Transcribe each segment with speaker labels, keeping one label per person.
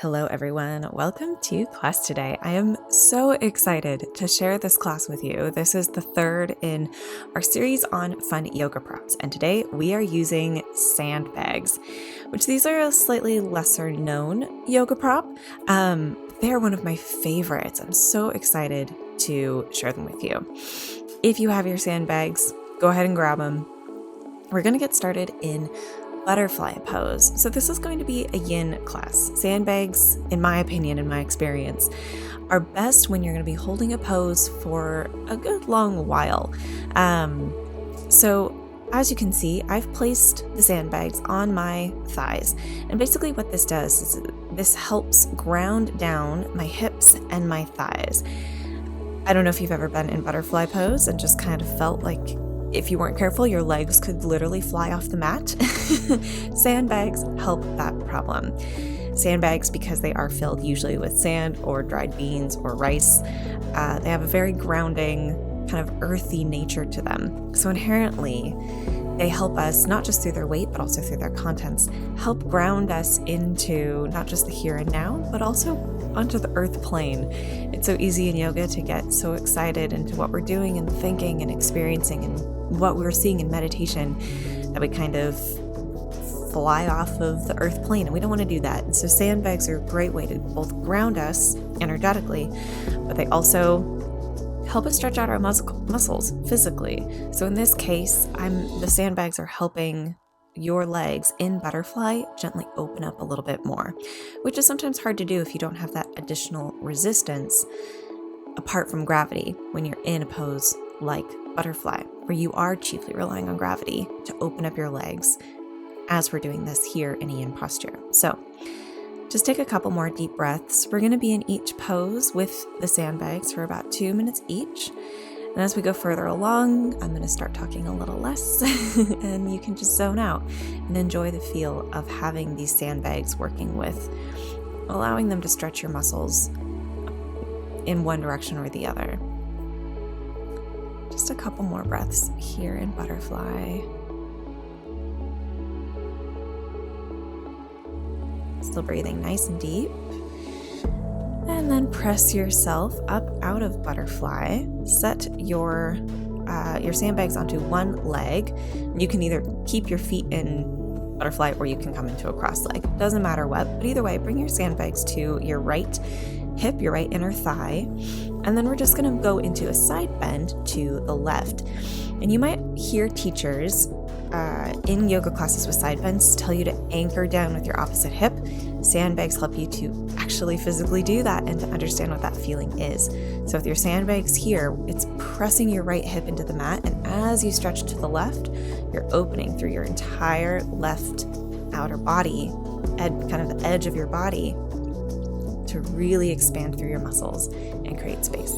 Speaker 1: Hello, everyone. Welcome to class today. I am so excited to share this class with you. This is the third in our series on fun yoga props, and today we are using sandbags, which these are a slightly lesser known yoga prop. They're one of my favorites. I'm so excited to share them with you. If you have your sandbags, go ahead and grab them. We're going to get started in butterfly pose. So this is going to be a yin class. Sandbags, in my opinion, in my experience, are best when you're going to be holding a pose for a good long while. So as you can see, I've placed the sandbags on my thighs. And basically what this does is this helps ground down my hips and my thighs. I don't know if you've ever been in butterfly pose and just kind of felt like if you weren't careful, your legs could literally fly off the mat. Sandbags help that problem. Sandbags, because they are filled usually with sand or dried beans or rice, they have a very grounding, kind of earthy nature to them. So inherently, they help us, not just through their weight, but also through their contents, help ground us into not just the here and now, but also onto the earth plane. It's so easy in yoga to get so excited into what we're doing and thinking and experiencing and what we're seeing in meditation that we kind of fly off of the earth plane, and we don't want to do that. And so sandbags are a great way to both ground us energetically, but they also help us stretch out our muscles physically. So in this case, the sandbags are helping your legs in butterfly gently open up a little bit more, which is sometimes hard to do if you don't have that additional resistance apart from gravity when you're in a pose like butterfly, where you are chiefly relying on gravity to open up your legs as we're doing this here in a yin posture. So just take a couple more deep breaths. We're going to be in each pose with the sandbags for about 2 minutes each. And as we go further along, I'm going to start talking a little less and you can just zone out and enjoy the feel of having these sandbags working with, allowing them to stretch your muscles in one direction or the other. Just a couple more breaths here in butterfly. Still breathing nice and deep. And then press yourself up out of butterfly. Set your sandbags onto one leg. You can either keep your feet in butterfly or you can come into a cross leg. Doesn't matter what, but either way, bring your sandbags to your right hip, your right inner thigh. And then we're just going to go into a side bend to the left. And you might hear teachers in yoga classes with side bends tell you to anchor down with your opposite hip. Sandbags help you to actually physically do that and to understand what that feeling is. So with your sandbags here, it's pressing your right hip into the mat, and as you stretch to the left, you're opening through your entire left outer body, kind of the edge of your body, to really expand through your muscles and create space.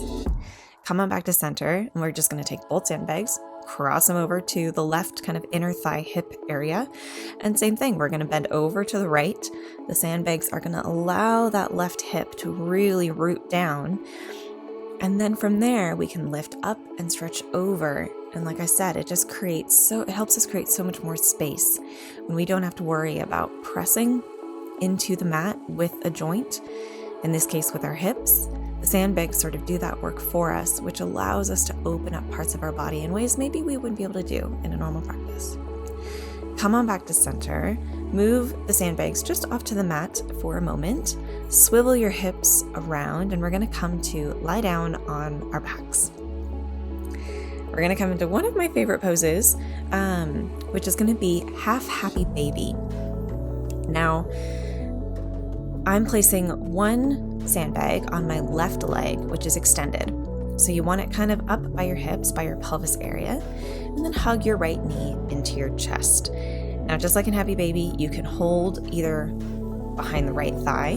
Speaker 1: Come on back to center, and we're just going to take both sandbags, cross them over to the left kind of inner thigh hip area. And same thing, we're going to bend over to the right. The sandbags are going to allow that left hip to really root down. And then from there, we can lift up and stretch over. And like I said, it helps us create so much more space when we don't have to worry about pressing into the mat with a joint. In this case, with our hips. The sandbags sort of do that work for us, which allows us to open up parts of our body in ways maybe we wouldn't be able to do in a normal practice. Come on back to center. Move the sandbags just off to the mat for a moment. Swivel your hips around, and we're going to come to lie down on our backs. We're going to come into one of my favorite poses, which is going to be half happy baby. Now, I'm placing one sandbag on my left leg, which is extended. So you want it kind of up by your hips, by your pelvis area, and then hug your right knee into your chest. Now, just like in Happy Baby, you can hold either behind the right thigh,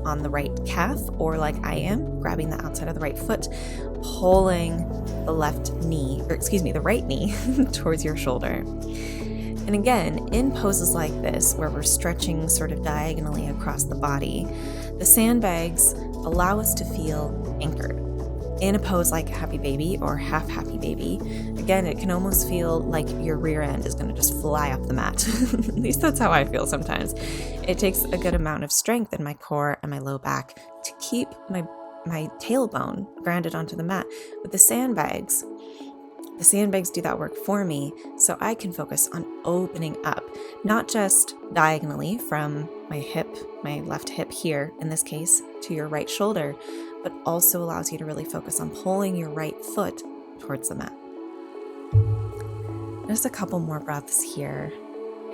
Speaker 1: on the right calf, or like I am, grabbing the outside of the right foot, pulling the right knee towards your shoulder. And again, in poses like this, where we're stretching sort of diagonally across the body, the sandbags allow us to feel anchored. in a pose like happy baby or half happy baby, again, it can almost feel like your rear end is going to just fly off the mat. At least that's how I feel sometimes. It takes a good amount of strength in my core and my low back to keep my tailbone grounded onto the mat. With the sandbags do that work for me so I can focus on opening up, not just diagonally from my left hip here, in this case, to your right shoulder, but also allows you to really focus on pulling your right foot towards the mat. Just a couple more breaths here.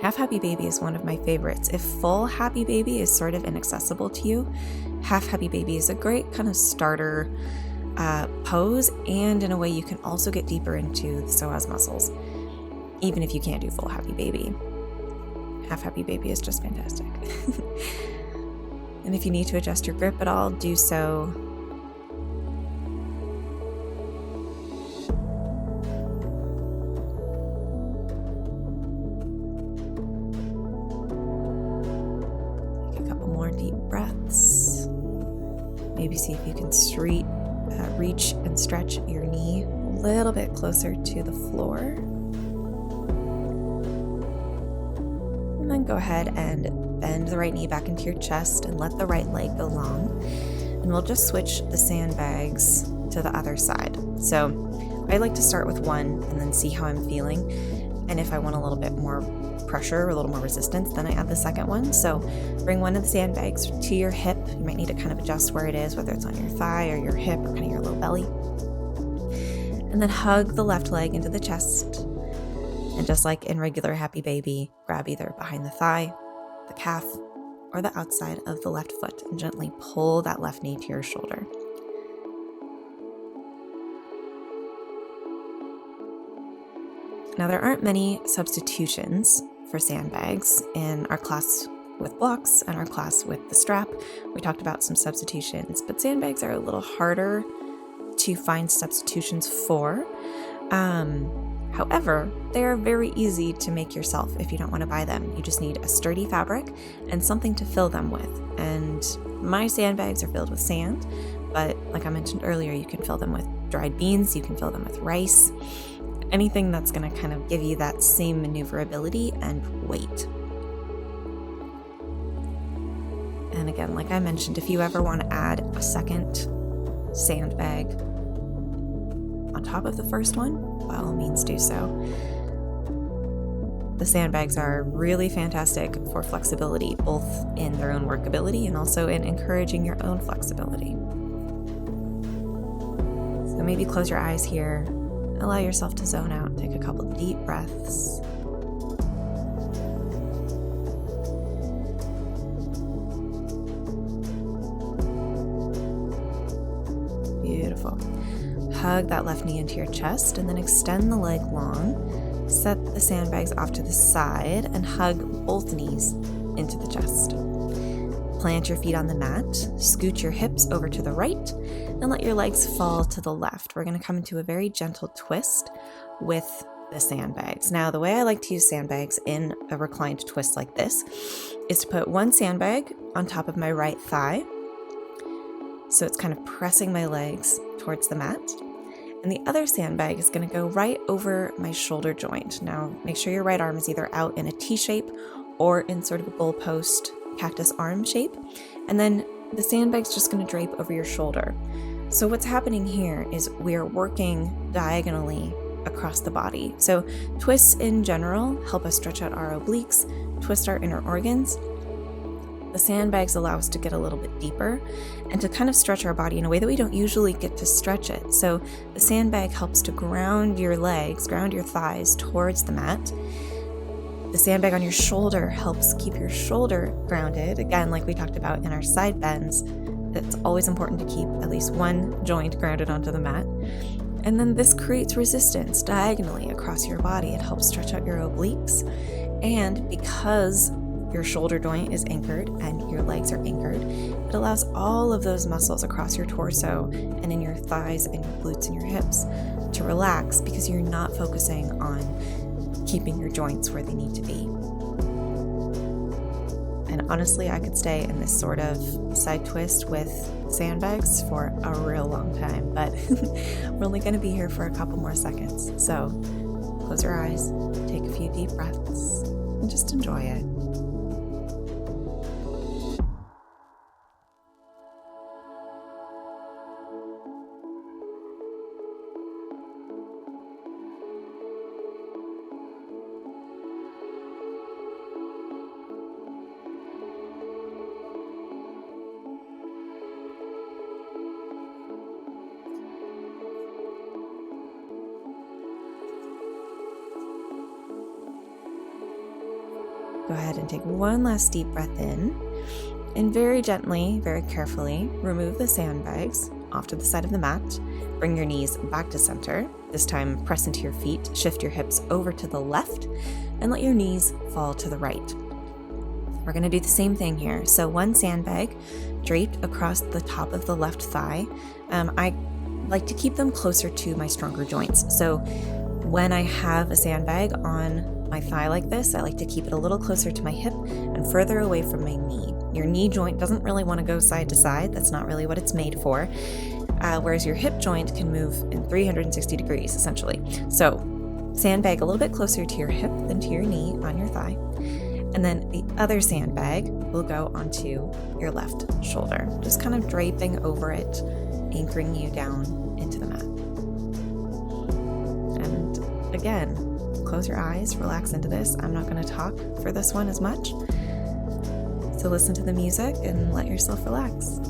Speaker 1: Half happy baby is one of my favorites. If full happy baby is sort of inaccessible to you, half happy baby is a great kind of starter pose, and in a way you can also get deeper into the psoas muscles, even if you can't do full happy baby. Half happy baby is just fantastic. And if you need to adjust your grip at all, do so. Take a couple more deep breaths. Maybe see if you can reach and stretch your knee a little bit closer to the floor. And then go ahead and bend the right knee back into your chest and let the right leg go long. And we'll just switch the sandbags to the other side. So I like to start with one and then see how I'm feeling. And if I want a little bit more pressure or a little more resistance, then I add the second one. So bring one of the sandbags to your hip. You might need to kind of adjust where it is, whether it's on your thigh or your hip or kind of your low belly. And then hug the left leg into the chest. And just like in regular happy baby, grab either behind the thigh, the calf, or the outside of the left foot and gently pull that left knee to your shoulder. Now, there aren't many substitutions for sandbags in our class with blocks and our class with the strap. We talked about some substitutions, but sandbags are a little harder to find substitutions for. However, they are very easy to make yourself if you don't want to buy them. You just need a sturdy fabric and something to fill them with. And my sandbags are filled with sand, but like I mentioned earlier, you can fill them with dried beans, you can fill them with rice, anything that's going to kind of give you that same maneuverability and weight. And again, like I mentioned, if you ever want to add a second sandbag on top of the first one, by all means do so. The sandbags are really fantastic for flexibility, both in their own workability and also in encouraging your own flexibility. So maybe close your eyes here. Allow yourself to zone out. Take a couple deep breaths. Beautiful. Hug that left knee into your chest and then extend the leg long. Set the sandbags off to the side and hug both knees into the chest. Plant your feet on the mat, scoot your hips over to the right, and let your legs fall to the left. We're going to come into a very gentle twist with the sandbags. Now, the way I like to use sandbags in a reclined twist like this is to put one sandbag on top of my right thigh. So it's kind of pressing my legs towards the mat. And the other sandbag is going to go right over my shoulder joint. Now, make sure your right arm is either out in a T shape or in sort of a goalpost cactus arm shape. And then the sandbag's just going to drape over your shoulder. So what's happening here is we're working diagonally across the body. So twists in general help us stretch out our obliques, twist our inner organs. The sandbags allow us to get a little bit deeper and to kind of stretch our body in a way that we don't usually get to stretch it. So the sandbag helps to ground your legs, ground your thighs towards the mat. The sandbag on your shoulder helps keep your shoulder grounded. Again, like we talked about in our side bends, it's always important to keep at least one joint grounded onto the mat. And then this creates resistance diagonally across your body. It helps stretch out your obliques. And because your shoulder joint is anchored and your legs are anchored, it allows all of those muscles across your torso and in your thighs and your glutes and your hips to relax because you're not focusing on keeping your joints where they need to be. And honestly, I could stay in this sort of side twist with sandbags for a real long time, but we're only going to be here for a couple more seconds. So close your eyes, take a few deep breaths, and just enjoy it. Go ahead and take one last deep breath in, and very gently, very carefully, remove the sandbags off to the side of the mat. Bring your knees back to center. This time, press into your feet, shift your hips over to the left, and let your knees fall to the right. We're going to do the same thing here. So one sandbag draped across the top of the left thigh. I like to keep them closer to my stronger joints. So when I have a sandbag on my thigh like this, I like to keep it a little closer to my hip and further away from my knee. Your knee joint doesn't really want to go side to side. That's not really what it's made for. Whereas your hip joint can move in 360 degrees, essentially. So sandbag a little bit closer to your hip than to your knee on your thigh. And then the other sandbag will go onto your left shoulder, just kind of draping over it, anchoring you down into the mat. And again, close your eyes, relax into this. I'm not going to talk for this one as much. So listen to the music and let yourself relax.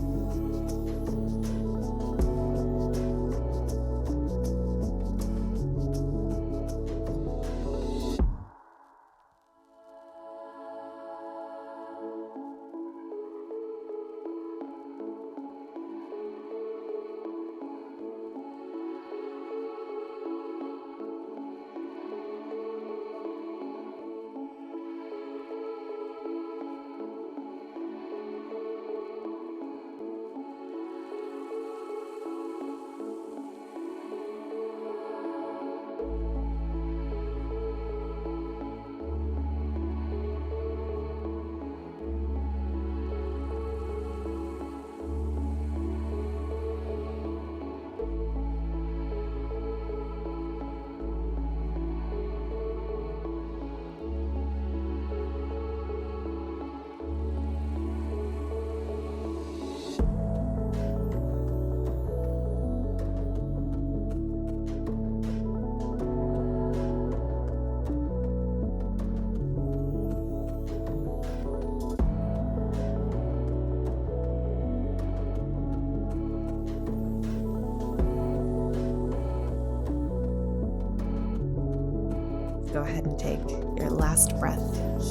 Speaker 1: Go ahead and take your last breath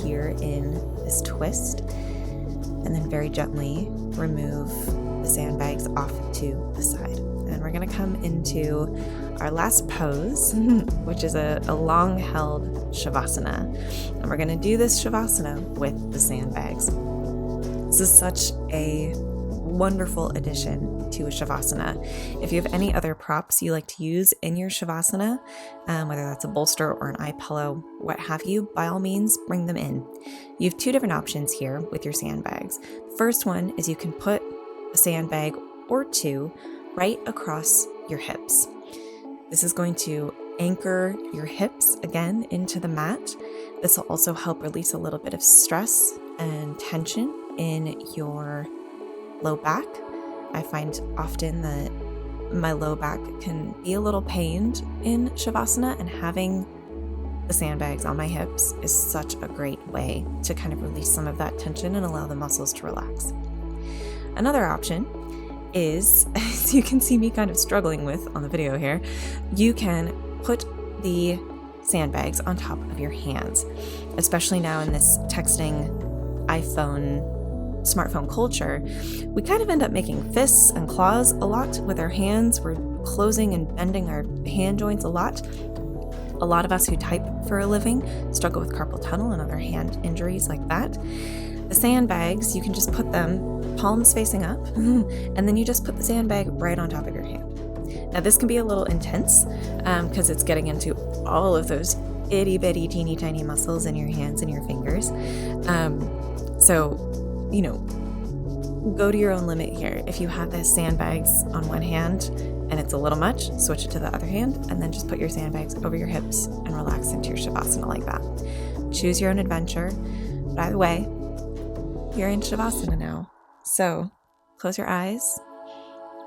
Speaker 1: here in this twist, and then very gently remove the sandbags off to the side. And we're going to come into our last pose, which is a long-held shavasana. And we're going to do this shavasana with the sandbags. This is such a wonderful addition to a shavasana. If you have any other props you like to use in your shavasana, whether that's a bolster or an eye pillow, what have you, by all means, bring them in. You have two different options here with your sandbags. The first one is you can put a sandbag or two right across your hips. This is going to anchor your hips again into the mat. This will also help release a little bit of stress and tension in your low back. I find often that my low back can be a little pained in shavasana, and having the sandbags on my hips is such a great way to kind of release some of that tension and allow the muscles to relax. Another option is, as you can see me kind of struggling with on the video here, you can put the sandbags on top of your hands, especially now in this texting, iPhone, smartphone culture. We kind of end up making fists and claws a lot with our hands. We're closing and bending our hand joints a lot. A lot of us who type for a living struggle with carpal tunnel and other hand injuries like that. The sandbags, you can just put them palms facing up, and then you just put the sandbag right on top of your hand. Now this can be a little intense because it's getting into all of those itty bitty teeny tiny muscles in your hands and your fingers. So, go to your own limit here. If you have the sandbags on one hand and it's a little much, switch it to the other hand, and then just put your sandbags over your hips and relax into your Shavasana like that. Choose your own adventure. But either way, you're in Shavasana now. So close your eyes,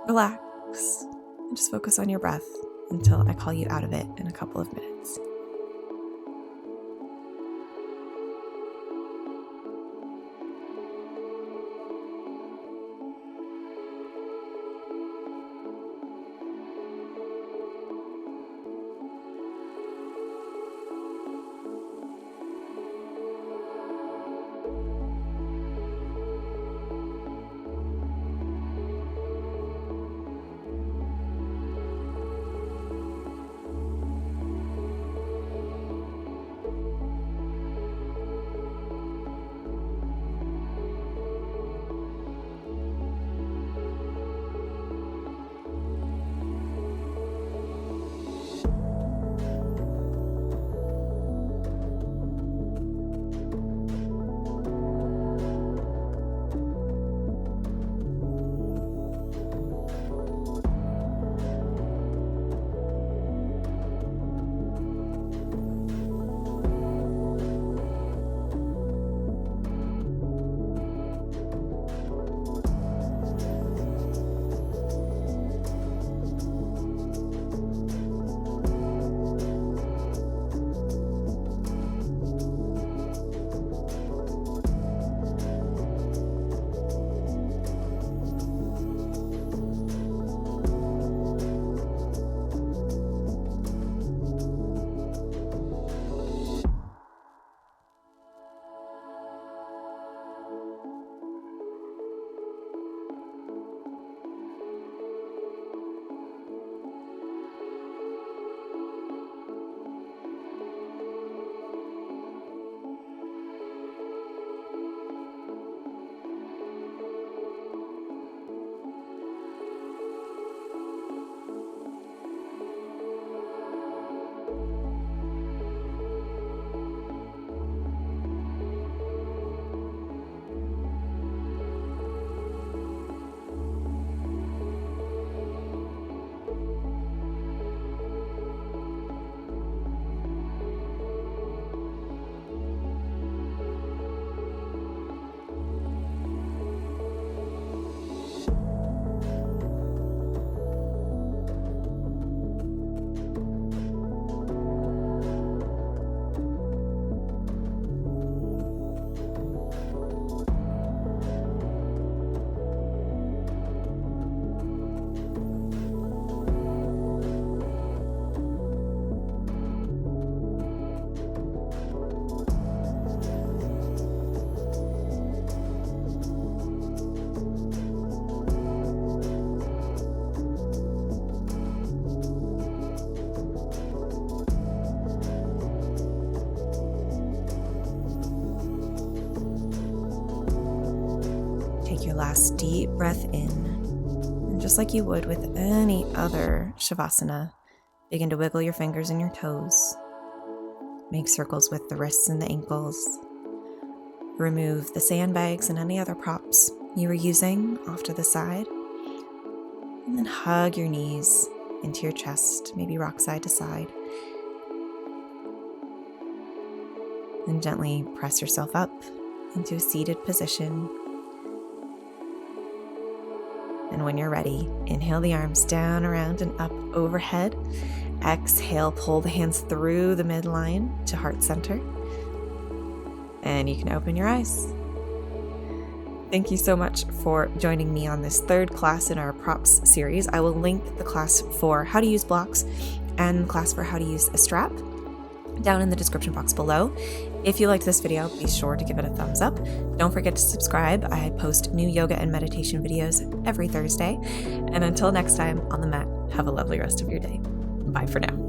Speaker 1: relax, and just focus on your breath until I call you out of it in a couple of minutes. Take your last deep breath in, and just like you would with any other Shavasana, begin to wiggle your fingers and your toes. Make circles with the wrists and the ankles. Remove the sandbags and any other props you were using off to the side. And then hug your knees into your chest, maybe rock side to side. And gently press yourself up into a seated position. And when you're ready, inhale the arms down, around, and up overhead. Exhale, pull the hands through the midline to heart center. And you can open your eyes. Thank you so much for joining me on this third class in our props series. I will link the class for how to use blocks and the class for how to use a strap down in the description box below. If you liked this video, be sure to give it a thumbs up. Don't forget to subscribe. I post new yoga and meditation videos every Thursday. And until next time on the mat, have a lovely rest of your day. Bye for now.